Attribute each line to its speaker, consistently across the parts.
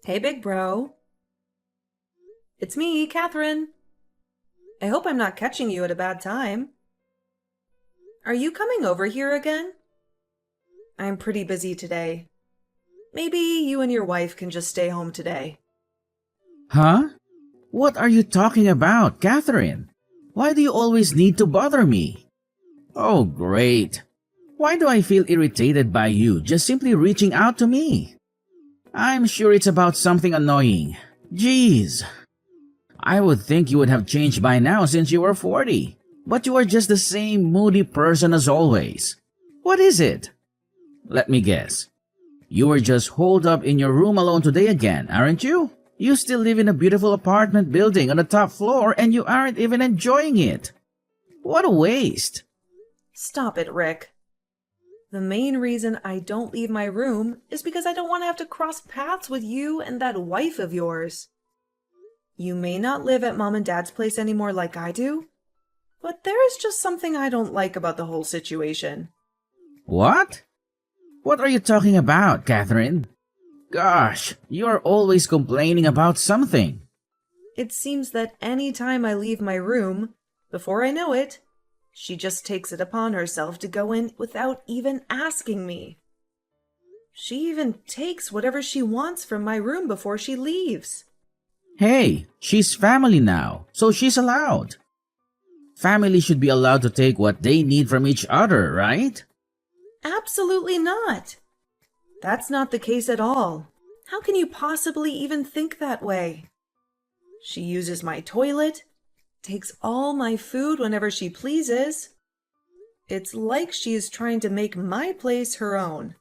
Speaker 1: Hey, big bro. It's me, Catherine. I hope I'm not catching you at a bad time. Are you coming over here again? I'm pretty busy today. Maybe you and your wife can just stay home today.
Speaker 2: Huh? What are you talking about, Catherine? Why do you always need to bother me? Oh, great. Why do I feel irritated by you just simply reaching out to me? I'm sure it's about something annoying. Jeez. I would think you would have changed by now since you were 40. But you are just the same moody person as always. What is it? Let me guess. You were just holed up in your room alone today again, aren't you? You still live in a beautiful apartment building on the top floor and you aren't even enjoying it. What a waste.
Speaker 1: Stop it, Rick. The main reason I don't leave my room is because I don't want to have to cross paths with you and that wife of yours. You may not live at Mom and Dad's place anymore like I do, but there is just something I don't like about the whole situation.
Speaker 2: What? What are you talking about, Catherine? Gosh, you're always complaining about something.
Speaker 1: It seems that any time I leave my room, before I know it, she just takes it upon herself to go in without even asking me. She even takes whatever she wants from my room before she leaves.
Speaker 2: Hey, she's family now, so she's allowed. Family should be allowed to take what they need from each other, right?
Speaker 1: Absolutely not. That's not the case at all. How can you possibly even think that way? She uses my toilet, takes all my food whenever she pleases. It's like she is trying to make my place her own.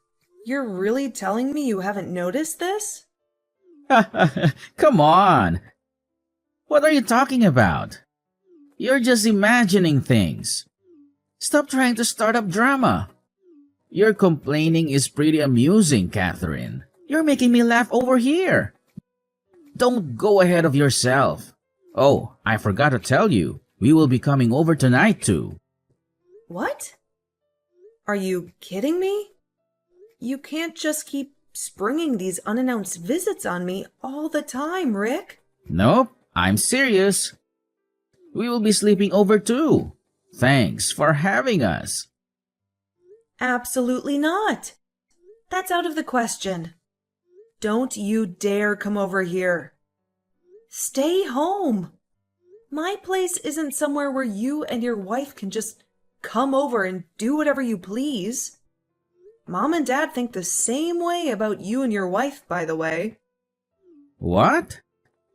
Speaker 1: You're really telling me you haven't noticed this?
Speaker 2: Come on. What are you talking about? You're just imagining things. Stop trying to start up drama. Your complaining is pretty amusing, Catherine. You're making me laugh over here. Don't go ahead of yourself. Oh, I forgot to tell you. We will be coming over tonight too.
Speaker 1: What? Are you kidding me? You can't just keep springing these unannounced visits on me all the time, Rick.
Speaker 2: Nope, I'm serious. We will be sleeping over too. Thanks for having us.
Speaker 1: Absolutely not. That's out of the question. Don't you dare come over here. Stay home. My place isn't somewhere where you and your wife can just come over and do whatever you please. Mom and Dad think the same way about you and your wife, by the way.
Speaker 2: What?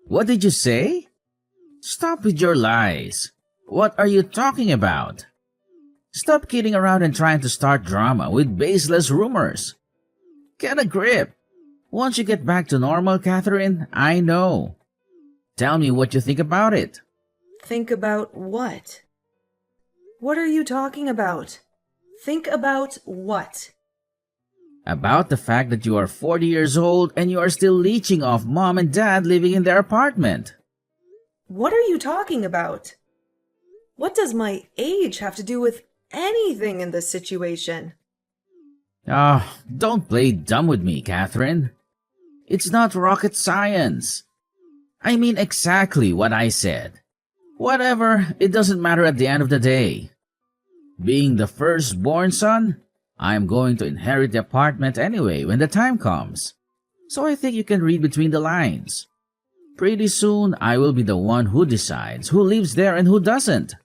Speaker 2: What did you say? Stop with your lies. What are you talking about? Stop kidding around and trying to start drama with baseless rumors. Get a grip. Once you get back to normal, Catherine, I know. Tell me what you think about it.
Speaker 1: Think about what? What are you talking about? Think about what?
Speaker 2: About the fact that you are 40 years old and you are still leeching off Mom and Dad living in their apartment.
Speaker 1: What are you talking about? What does my age have to do with anything in this situation?
Speaker 2: Don't play dumb with me, Catherine. It's not rocket science. I mean exactly what I said. Whatever, it doesn't matter at the end of the day. Being the firstborn son, I'm going to inherit the apartment anyway when the time comes. So I think you can read between the lines. Pretty soon, I will be the one who decides who lives there and who doesn't.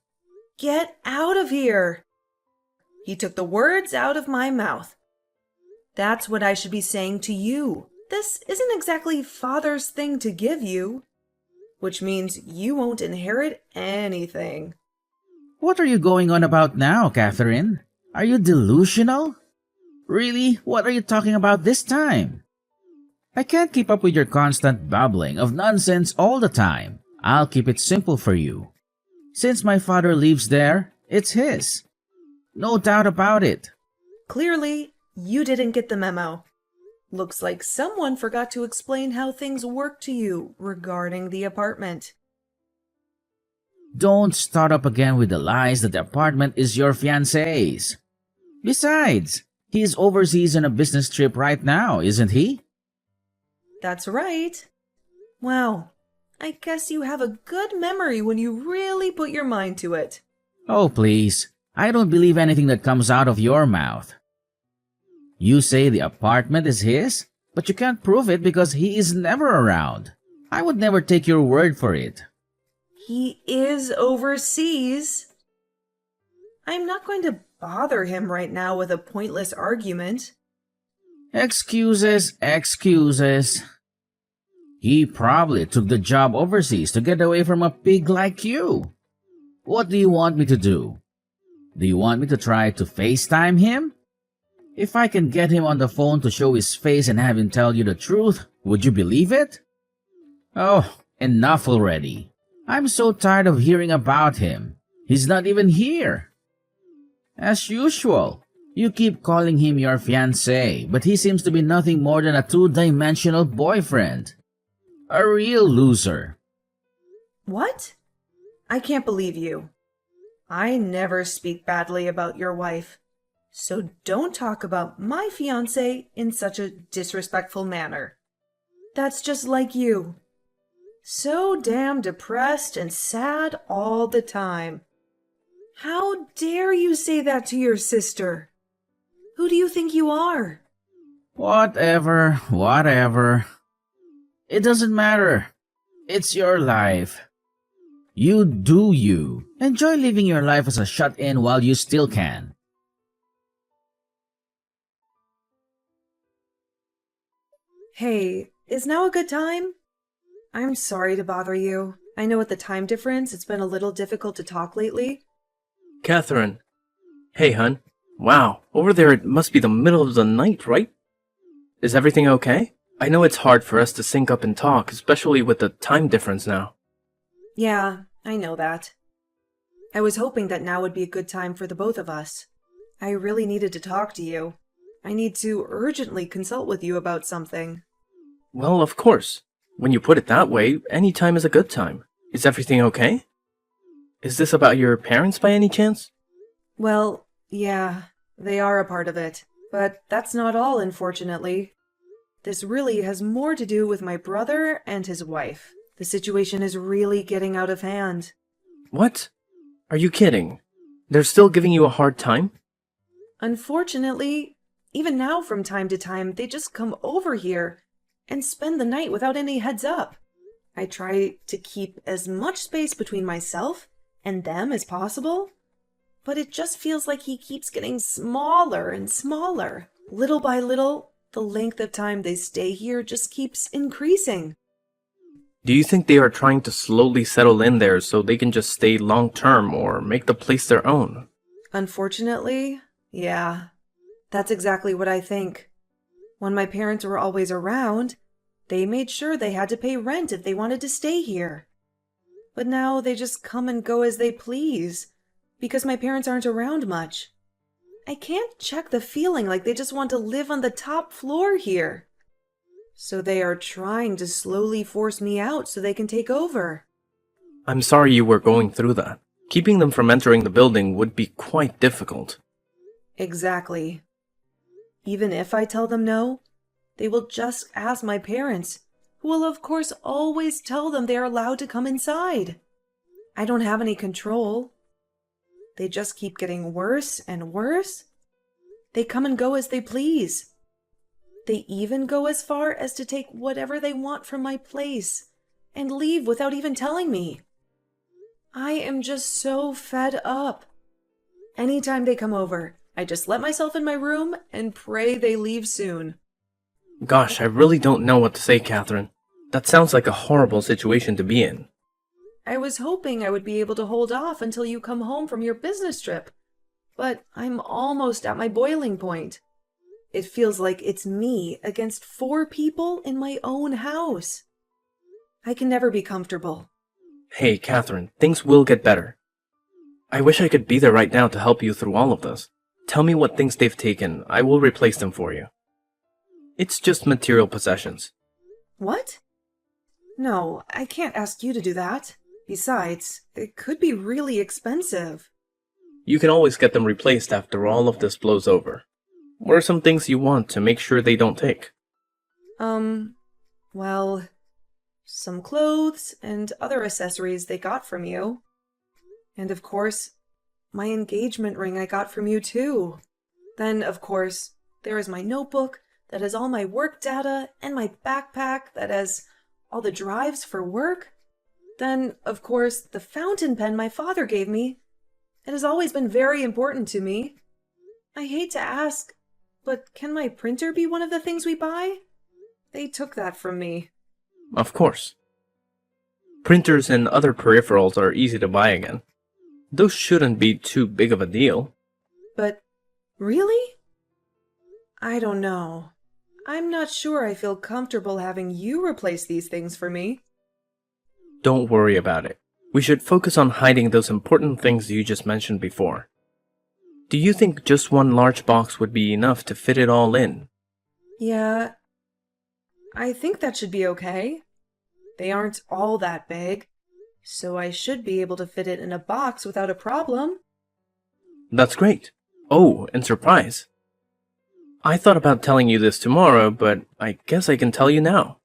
Speaker 1: Get out of here! He took the words out of my mouth. That's what I should be saying to you. This isn't exactly Father's thing to give you, which means you won't inherit anything.
Speaker 2: What are you going on about now, Catherine? Are you delusional? Really? What are you talking about this time? I can't keep up with your constant babbling of nonsense all the time. I'll keep it simple for you. Since my father lives there, it's his. No doubt about it.
Speaker 1: Clearly, you didn't get the memo. Looks like someone forgot to explain how things work to you regarding the apartment.
Speaker 2: Don't start up again with the lies that the apartment is your fiancé's. Besides, he's overseas on a business trip right now, isn't he?
Speaker 1: That's right. Wow, I guess you have a good memory when you really put your mind to it.
Speaker 2: Oh, please. I don't believe anything that comes out of your mouth. You say the apartment is his, but you can't prove it because he is never around. I would never take your word for it.
Speaker 1: He is overseas. I'm not going to bother him right now with a pointless argument.
Speaker 2: Excuses, excuses. He probably took the job overseas to get away from a pig like you. What do you want me to do? Do you want me to try to FaceTime him? If I can get him on the phone to show his face and have him tell you the truth, would you believe it? Oh, enough already. I'm so tired of hearing about him. He's not even here. As usual, you keep calling him your fiancé, but he seems to be nothing more than a two-dimensional boyfriend. A real loser.
Speaker 1: What? I can't believe you. I never speak badly about your wife. So don't talk about my fiancé in such a disrespectful manner. That's just like you. So damn depressed and sad all the time. How dare you say that to your sister? Who do you think you are?
Speaker 2: Whatever, whatever. It doesn't matter. It's your life. You do you. Enjoy living your life as a shut-in while you still can.
Speaker 1: Hey, is now a good time? I'm sorry to bother you. I know with the time difference, it's been a little difficult to talk lately.
Speaker 3: Catherine. Hey, hun. Wow, over there it must be the middle of the night, right? Is everything okay? I know it's hard for us to sync up and talk, especially with the time difference now.
Speaker 1: Yeah, I know that. I was hoping that now would be a good time for the both of us. I really needed to talk to you. I need to urgently consult with you about something.
Speaker 3: Well, of course. When you put it that way, any time is a good time. Is everything okay? Is this about your parents by any chance?
Speaker 1: Well, yeah, they are a part of it. But that's not all, unfortunately. This really has more to do with my brother and his wife. The situation is really getting out of hand.
Speaker 3: What? Are you kidding? They're still giving you a hard time?
Speaker 1: Unfortunately, even now from time to time, they just come over here and spend the night without any heads up. I try to keep as much space between myself and them as possible, but it just feels like he keeps getting smaller and smaller. Little by little, the length of time they stay here just keeps increasing.
Speaker 3: Do you think they are trying to slowly settle in there so they can just stay long-term or make the place their own?
Speaker 1: Unfortunately, yeah. That's exactly what I think. When my parents were always around, they made sure they had to pay rent if they wanted to stay here. But now they just come and go as they please, because my parents aren't around much. I can't check the feeling like they just want to live on the top floor here. So they are trying to slowly force me out so they can take over.
Speaker 3: I'm sorry you were going through that. Keeping them from entering the building would be quite difficult.
Speaker 1: Exactly. Even if I tell them no, they will just ask my parents, who will of course always tell them they are allowed to come inside. I don't have any control. They just keep getting worse and worse. They come and go as they please. They even go as far as to take whatever they want from my place and leave without even telling me. I am just so fed up. Anytime they come over, I just let myself in my room and pray they leave soon.
Speaker 3: Gosh, I really don't know what to say, Catherine. That sounds like a horrible situation to be in.
Speaker 1: I was hoping I would be able to hold off until you come home from your business trip, but I'm almost at my boiling point. It feels like it's me against 4 people in my own house. I can never be comfortable.
Speaker 3: Hey, Catherine, things will get better. I wish I could be there right now to help you through all of this. Tell me what things they've taken. I will replace them for you. It's just material possessions.
Speaker 1: What? No, I can't ask you to do that. Besides, it could be really expensive.
Speaker 3: You can always get them replaced after all of this blows over. What are some things you want to make sure they don't take?
Speaker 1: Well, some clothes and other accessories they got from you. And of course, my engagement ring I got from you too. Then, of course, there is my notebook that has all my work data and my backpack that has all the drives for work. Then, of course, the fountain pen my father gave me. It has always been very important to me. I hate to ask, but can my printer be one of the things we buy? They took that from me.
Speaker 3: Of course. Printers and other peripherals are easy to buy again. Those shouldn't be too big of a deal.
Speaker 1: But really? I don't know. I'm not sure I feel comfortable having you replace these things for me.
Speaker 3: Don't worry about it. We should focus on hiding those important things you just mentioned before. Do you think just one large box would be enough to fit it all in?
Speaker 1: Yeah, I think that should be okay. They aren't all that big, so I should be able to fit it in a box without a problem.
Speaker 3: That's great. Oh, and surprise. I thought about telling you this tomorrow, but I guess I can tell you now.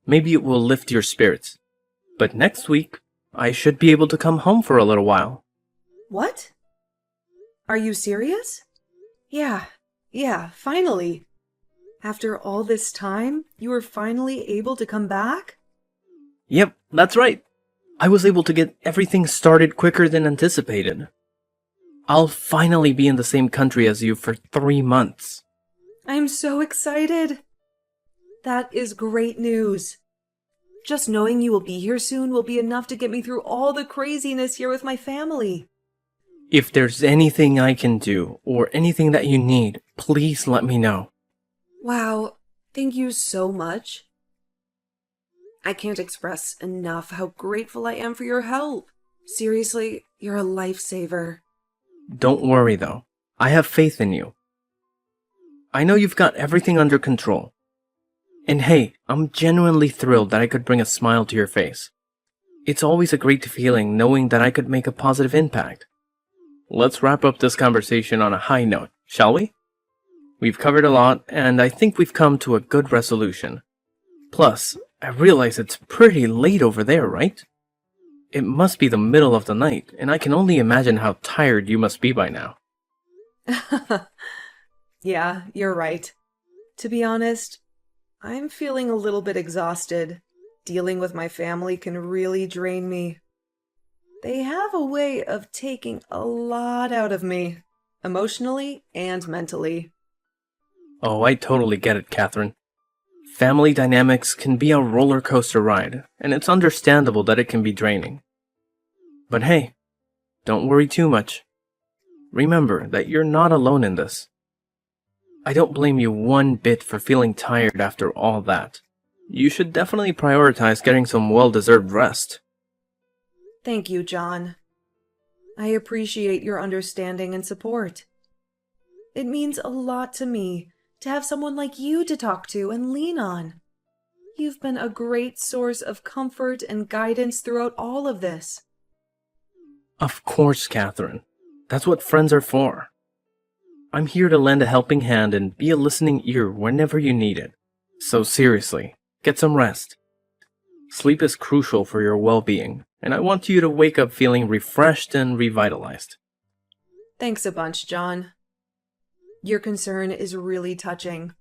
Speaker 3: Maybe it will lift your spirits. But next week, I should be able to come home for a little while.
Speaker 1: What? Are you serious? Yeah, finally. After all this time, you were finally able to come back?
Speaker 3: Yep, that's right. I was able to get everything started quicker than anticipated. I'll finally be in the same country as you for 3 months.
Speaker 1: I'm so excited. That is great news. Just knowing you will be here soon will be enough to get me through all the craziness here with my family.
Speaker 3: If there's anything I can do, or anything that you need, please let me know.
Speaker 1: Wow, thank you so much. I can't express enough how grateful I am for your help. Seriously, you're a lifesaver.
Speaker 3: Don't worry though. I have faith in you. I know you've got everything under control. And hey, I'm genuinely thrilled that I could bring a smile to your face. It's always a great feeling knowing that I could make a positive impact. Let's wrap up this conversation on a high note, shall we? We've covered a lot, and I think we've come to a good resolution. Plus, I realize it's pretty late over there, right? It must be the middle of the night, and I can only imagine how tired you must be by now.
Speaker 1: Yeah, you're right. To be honest, I'm feeling a little bit exhausted. Dealing with my family can really drain me. They have a way of taking a lot out of me, emotionally and mentally.
Speaker 3: Oh, I totally get it, Catherine. Family dynamics can be a roller coaster ride, and it's understandable that it can be draining. But hey, don't worry too much. Remember that you're not alone in this. I don't blame you one bit for feeling tired after all that. You should definitely prioritize getting some well-deserved rest.
Speaker 1: Thank you, John. I appreciate your understanding and support. It means a lot to me to have someone like you to talk to and lean on. You've been a great source of comfort and guidance throughout all of this.
Speaker 3: Of course, Catherine. That's what friends are for. I'm here to lend a helping hand and be a listening ear whenever you need it. So seriously, get some rest. Sleep is crucial for your well-being, and I want you to wake up feeling refreshed and revitalized.
Speaker 1: Thanks a bunch, John. Your concern is really touching.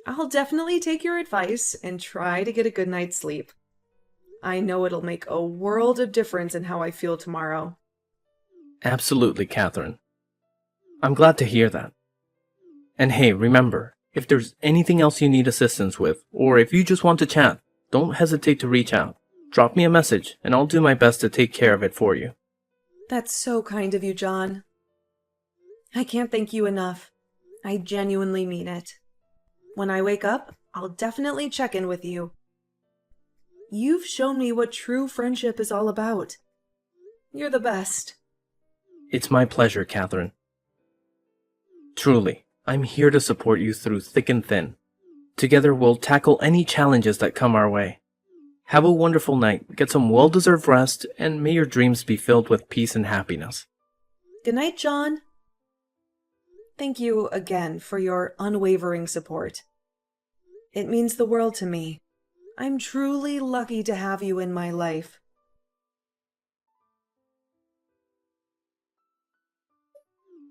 Speaker 1: I'll definitely take your advice and try to get a good night's sleep. I know it'll make a world of difference in how I feel tomorrow.
Speaker 3: Absolutely, Catherine. I'm glad to hear that. And hey, remember, if there's anything else you need assistance with, or if you just want to chat, don't hesitate to reach out. Drop me a message, and I'll do my best to take care of it for you.
Speaker 1: That's so kind of you, John. I can't thank you enough. I genuinely mean it. When I wake up, I'll definitely check in with you. You've shown me what true friendship is all about. You're the best.
Speaker 3: It's my pleasure, Catherine. Truly, I'm here to support you through thick and thin. Together we'll tackle any challenges that come our way. Have a wonderful night, get some well-deserved rest, and may your dreams be filled with peace and happiness.
Speaker 1: Good night, John. Thank you again for your unwavering support. It means the world to me, I'm truly lucky to have you in my life.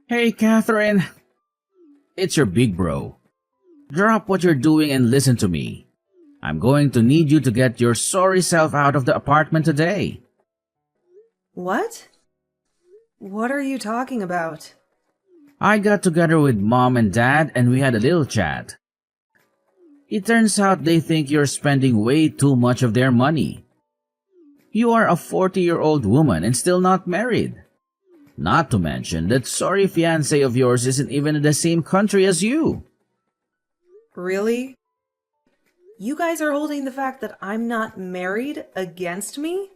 Speaker 2: Hey, Catherine. It's your big bro. Drop what you're doing and listen to me. I'm going to need you to get your sorry self out of the apartment today.
Speaker 1: What? What are you talking about?
Speaker 2: I got together with Mom and Dad and we had a little chat. It turns out they think you're spending way too much of their money. You are a 40-year-old woman and still not married. Not to mention that sorry fiancé of yours isn't even in the same country as you.
Speaker 1: Really? You guys are holding the fact that I'm not married against me?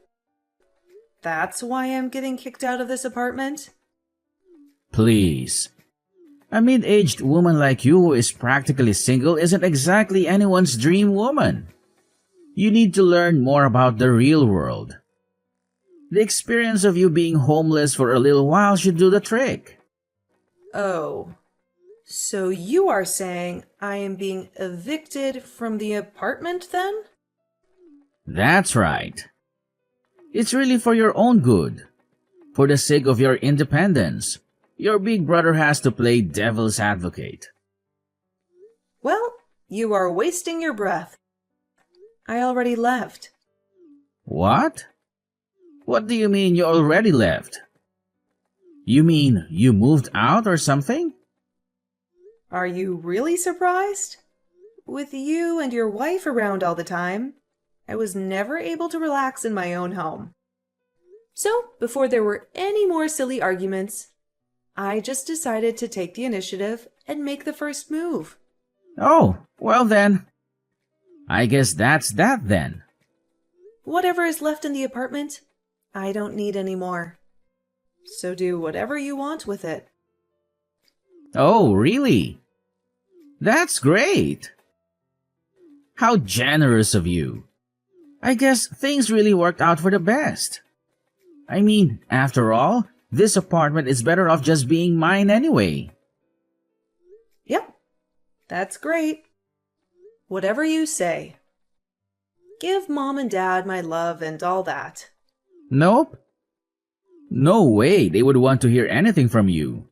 Speaker 1: That's why I'm getting kicked out of this apartment?
Speaker 2: Please. A mid-aged woman like you who is practically single isn't exactly anyone's dream woman. You need to learn more about the real world. The experience of you being homeless for a little while should do the trick.
Speaker 1: Oh. So you are saying I am being evicted from the apartment then?
Speaker 2: That's right. It's really for your own good. For the sake of your independence, your big brother has to play devil's advocate.
Speaker 1: Well, you are wasting your breath. I already left.
Speaker 2: What? What do you mean you already left? You mean you moved out or something?
Speaker 1: Are you really surprised? With you and your wife around all the time, I was never able to relax in my own home. So, before there were any more silly arguments, I just decided to take the initiative and make the first move.
Speaker 2: Oh, well then. I guess that's that then.
Speaker 1: Whatever is left in the apartment, I don't need anymore. So do whatever you want with it.
Speaker 2: Oh, really? That's great. How generous of you. I guess things really worked out for the best. I mean, after all, this apartment is better off just being mine anyway.
Speaker 1: Yep, that's great. Whatever you say. Give Mom and Dad my love and all that.
Speaker 2: Nope. No way they would want to hear anything from you.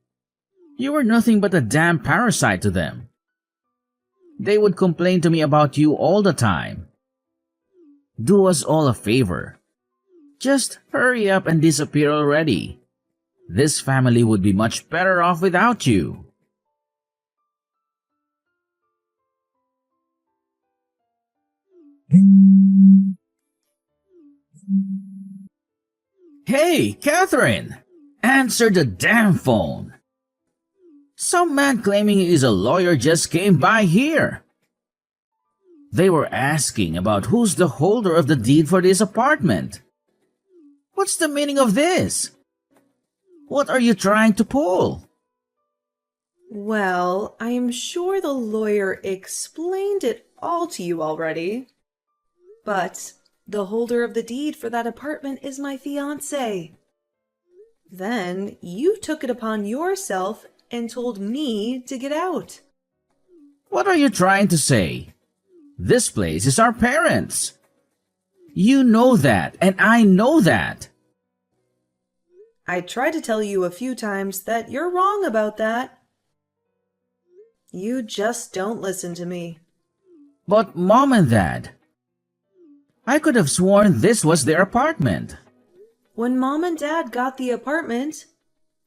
Speaker 2: You were nothing but a damn parasite to them. They would complain to me about you all the time. Do us all a favor. Just hurry up and disappear already. This family would be much better off without you. Hey, Catherine! Answer the damn phone! Some man claiming he is a lawyer just came by here. They were asking about who's the holder of the deed for this apartment. What's the meaning of this? What are you trying to pull?
Speaker 1: Well, I am sure the lawyer explained it all to you already. But the holder of the deed for that apartment is my fiancé. Then you took it upon yourself and told me to get out.
Speaker 2: What are you trying to say? This place is our parents'. You know that, and I know that.
Speaker 1: I tried to tell you a few times that you're wrong about that. You just don't listen to me.
Speaker 2: But Mom and Dad, I could have sworn this was their apartment.
Speaker 1: When Mom and Dad got the apartment,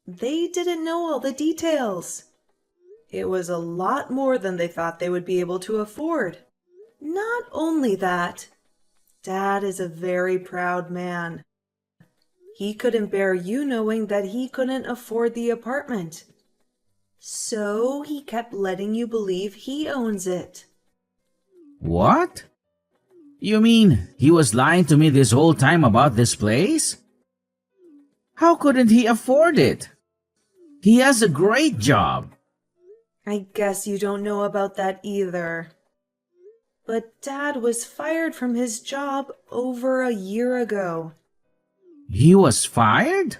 Speaker 1: they didn't know all the details. It was a lot more than they thought they would be able to afford. Not only that, Dad is a very proud man. He couldn't bear you knowing that he couldn't afford the apartment. So he kept letting you believe he owns it.
Speaker 2: What? You mean he was lying to me this whole time about this place? How couldn't he afford it? He has a great job.
Speaker 1: I guess you don't know about that either. But Dad was fired from his job over a year ago.
Speaker 2: He was fired?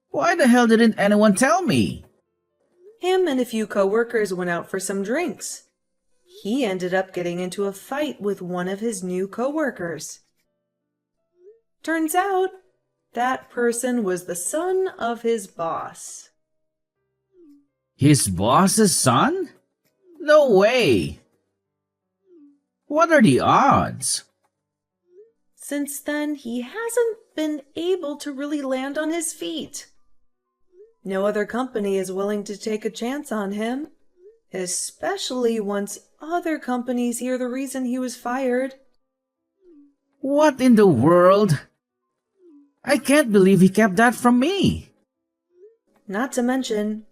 Speaker 2: Why the hell didn't anyone tell me?
Speaker 1: Him and a few coworkers went out for some drinks. he ended up getting into a fight with one of his new coworkers. Turns out, that person was the son of his boss.
Speaker 2: His boss's son? No way! What are the odds?
Speaker 1: Since then, he hasn't been able to really land on his feet. No other company is willing to take a chance on him, especially once other companies hear the reason he was fired.
Speaker 2: What in the world? I can't believe he kept that from me.
Speaker 1: Not to mention,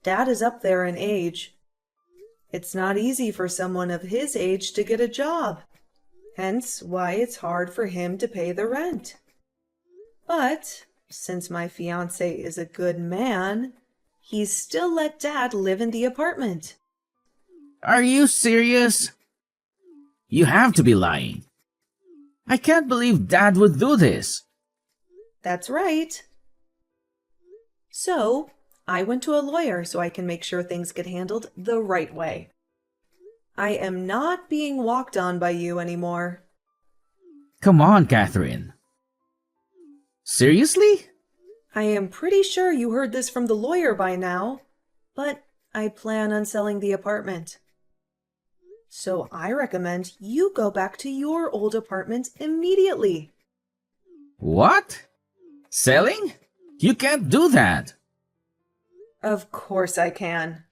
Speaker 1: Dad is up there in age. It's not easy for someone of his age to get a job, hence why it's hard for him to pay the rent. But since my fiancé is a good man, he's still let Dad live in the apartment.
Speaker 2: Are you serious? You have to be lying. I can't believe Dad would do this.
Speaker 1: That's right. So, I went to a lawyer so I can make sure things get handled the right way. I am not being walked on by you anymore.
Speaker 2: Come on, Catherine. Seriously?
Speaker 1: I am pretty sure you heard this from the lawyer by now, but I plan on selling the apartment. So I recommend you go back to your old apartment immediately.
Speaker 2: What? Selling? You can't do that.
Speaker 1: Of course I can.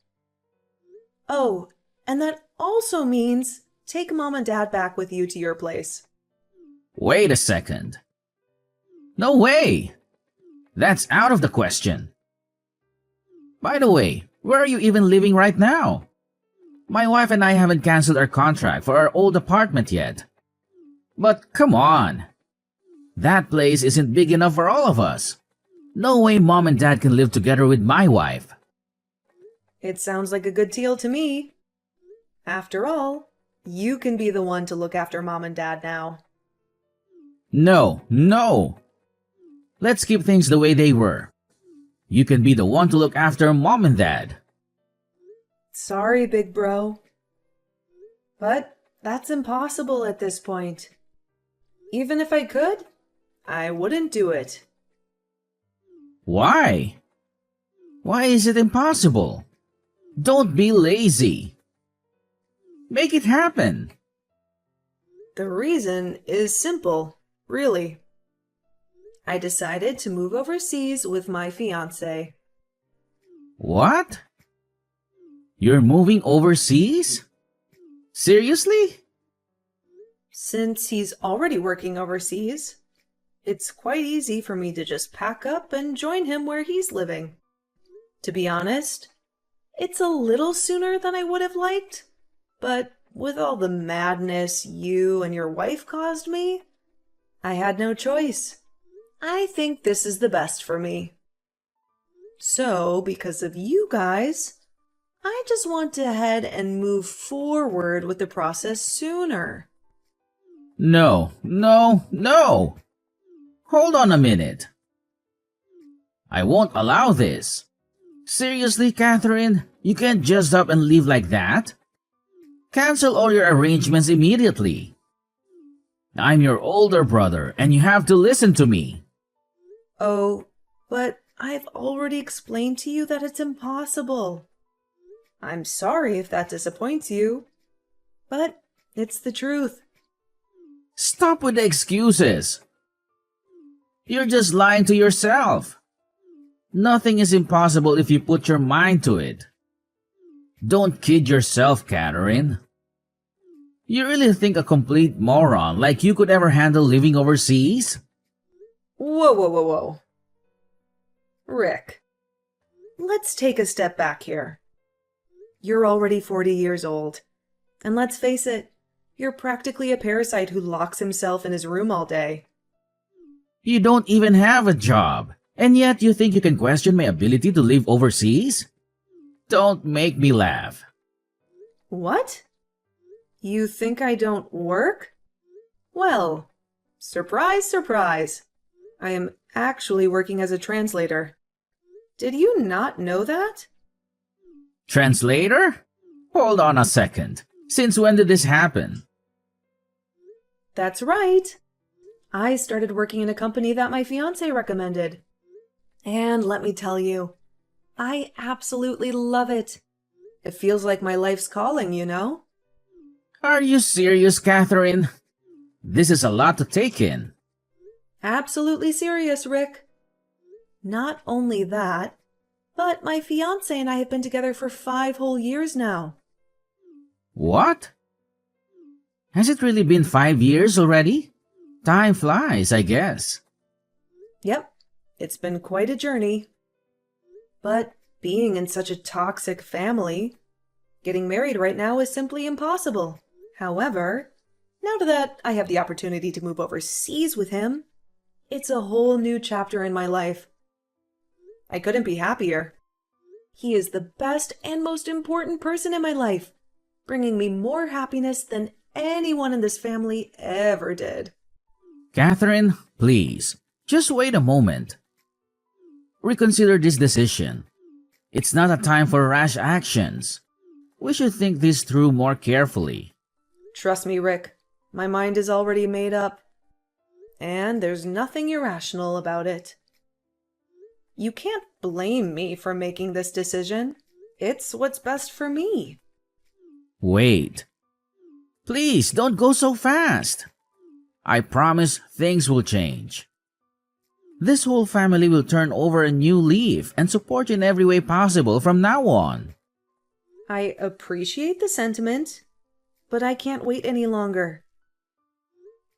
Speaker 1: Oh, and that also means take Mom and Dad back with you to your place.
Speaker 2: Wait a second. No way! That's out of the question. By the way, where are you even living right now? My wife and I haven't canceled our contract for our old apartment yet. But come on. That place isn't big enough for all of us. No way Mom and Dad can live together with my wife.
Speaker 1: It sounds like a good deal to me. After all, you can be the one to look after Mom and Dad now.
Speaker 2: No. Let's keep things the way they were. You can be the one to look after Mom and Dad.
Speaker 1: Sorry, big bro. But that's impossible at this point. Even if I could, I wouldn't do it.
Speaker 2: Why? Why is it impossible? Don't be lazy. Make it happen.
Speaker 1: The reason is simple, really. I decided to move overseas with my fiancé.
Speaker 2: What? You're moving overseas? Seriously?
Speaker 1: Since he's already working overseas, it's quite easy for me to just pack up and join him where he's living. To be honest, it's a little sooner than I would have liked, but with all the madness you and your wife caused me, I had no choice. I think this is the best for me. So, because of you guys, I just want to head and move forward with the process sooner.
Speaker 2: No. Hold on a minute. I won't allow this. Seriously, Catherine? You can't just up and leave like that? Cancel all your arrangements immediately. I'm your older brother, and you have to listen to me.
Speaker 1: Oh, but I've already explained to you that it's impossible. I'm sorry if that disappoints you, but it's the truth.
Speaker 2: Stop with the excuses. You're just lying to yourself. Nothing is impossible if you put your mind to it. Don't kid yourself, Catherine. You really think a complete moron like you could ever handle living overseas?
Speaker 1: Whoa. Rick, let's take a step back here. You're already 40 years old, and let's face it, you're practically a parasite who locks himself in his room all day.
Speaker 2: You don't even have a job, and yet you think you can question my ability to live overseas? Don't make me laugh.
Speaker 1: What? You think I don't work? Well, surprise, surprise. I am actually working as a translator. Did you not know that?
Speaker 2: Translator? Hold on a second. Since when did this happen?
Speaker 1: That's right. I started working in a company that my fiancé recommended. And let me tell you, I absolutely love it. It feels like my life's calling, you know?
Speaker 2: Are you serious, Catherine? This is a lot to take in.
Speaker 1: Absolutely serious, Rick. Not only that, but my fiancé and I have been together for 5 whole years now.
Speaker 2: What? Has it really been 5 years already? Time flies, I guess.
Speaker 1: Yep, it's been quite a journey. But being in such a toxic family, getting married right now is simply impossible. However, now that I have the opportunity to move overseas with him, it's a whole new chapter in my life. I couldn't be happier. He is the best and most important person in my life, bringing me more happiness than anyone in this family ever did.
Speaker 2: Catherine, please, just wait a moment. Reconsider this decision. It's not a time for rash actions. We should think this through more carefully.
Speaker 1: Trust me, Rick, my mind is already made up. And there's nothing irrational about it. You can't blame me for making this decision. It's what's best for me.
Speaker 2: Wait. Please don't go so fast. I promise things will change. This whole family will turn over a new leaf and support you in every way possible from now on.
Speaker 1: I appreciate the sentiment, but I can't wait any longer.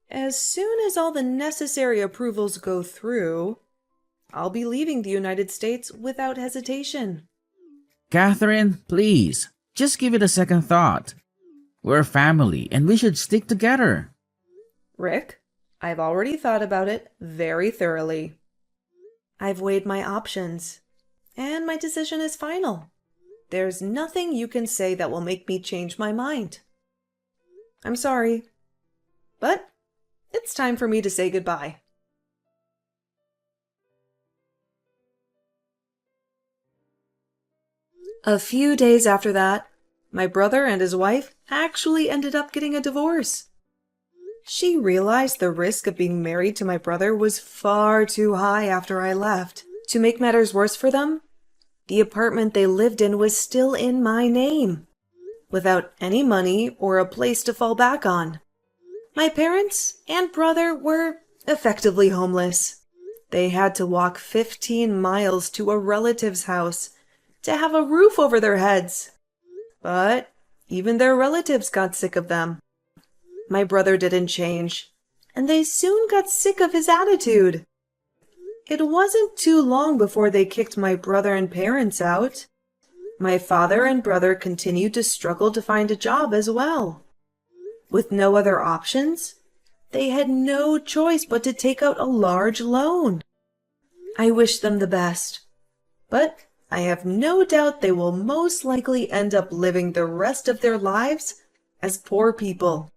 Speaker 1: As soon as all the necessary approvals go through, I'll be leaving the United States without hesitation.
Speaker 2: Catherine, please, just give it a second thought. We're family and we should stick together.
Speaker 1: Rick, I've already thought about it very thoroughly. I've weighed my options, and my decision is final. There's nothing you can say that will make me change my mind. I'm sorry, but it's time for me to say goodbye. A few days after that, my brother and his wife actually ended up getting a divorce. She realized the risk of being married to my brother was far too high after I left. To make matters worse for them, the apartment they lived in was still in my name, without any money or a place to fall back on. My parents and brother were effectively homeless. They had to walk 15 miles to a relative's house to have a roof over their heads. But even their relatives got sick of them. My brother didn't change, and they soon got sick of his attitude. It wasn't too long before they kicked my brother and parents out. My father and brother continued to struggle to find a job as well. With no other options, they had no choice but to take out a large loan. I wish them the best, but I have no doubt they will most likely end up living the rest of their lives as poor people.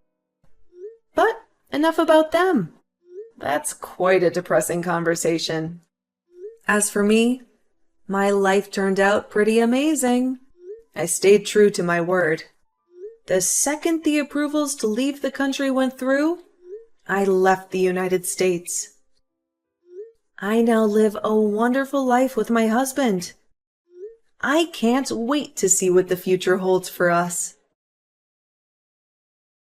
Speaker 1: But enough about them. That's quite a depressing conversation. As for me, my life turned out pretty amazing. I stayed true to my word. The second the approvals to leave the country went through, I left the United States. I now live a wonderful life with my husband. I can't wait to see what the future holds for us.